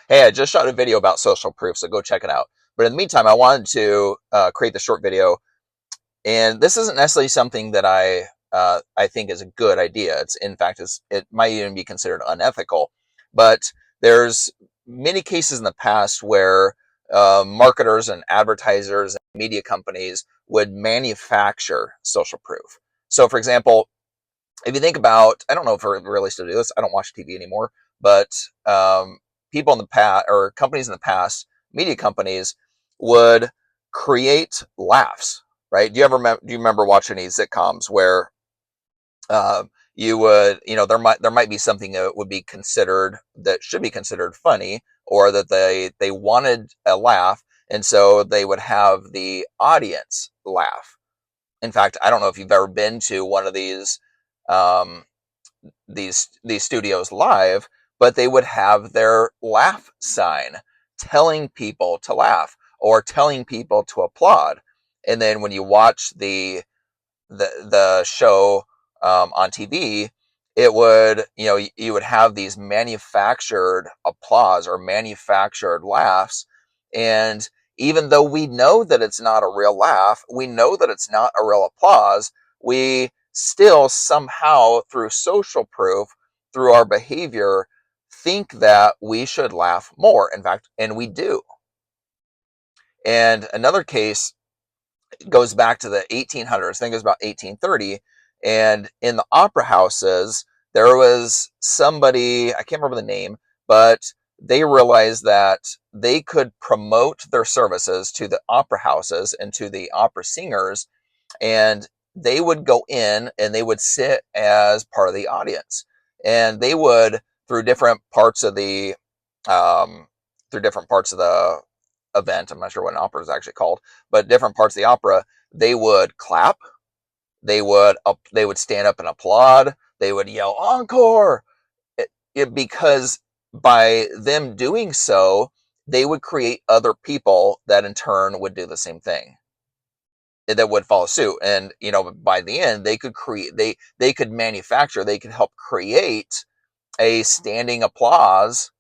Hey, I just shot a video about social proof, so go check it out. But in the meantime, I wanted to create the short video, and this isn't necessarily something that I think is a good idea. It's in fact, it might even be considered unethical. But there's many cases in the past where marketers and advertisers and media companies would manufacture social proof. So, for example, if you think about, I don't know if we really still do this. I don't watch TV anymore, but people in the past or companies in the past, media companies would create laughs, right? Do you remember watching any sitcoms where uh, you would, there might be something that would be considered that should be considered funny, or that they wanted a laugh, and so they would have the audience laugh. In fact, I don't know if you've ever been to one of um, these studios live, but they would have their laugh sign telling people to laugh or telling people to applaud. And then when you watch the show on TV, it would, you would have these manufactured applause or manufactured laughs. And even though we know that it's not a real laugh, we know that it's not a real applause, we still somehow, through social proof, through our behavior, think that we should laugh more. In fact, and we do. And another case goes back to the 1800s. I think it was about 1830. And in the opera houses, there was somebody, I can't remember the name, but they realized that they could promote their services to the opera houses and to the opera singers, and they would go in and they would sit as part of the audience, and they would, through different parts of the um, through different parts of the event, I'm not sure what an opera is actually called, but different parts of the opera, they would clap, they would stand up and applaud, they would yell encore. Because by them doing so, they would create other people that in turn would do the same thing, that would follow suit. And by the end, they could create, they could manufacture, they could help create a standing applause,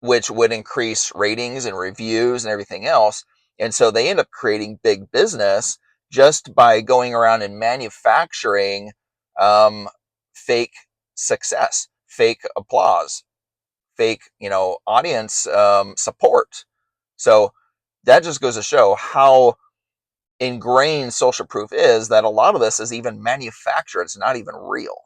which would increase ratings and reviews and everything else. And so they end up creating big business just by going around and manufacturing um, fake success, fake applause, fake, audience support. So that just goes to show how ingrained social proof is, that a lot of this is even manufactured. It's not even real.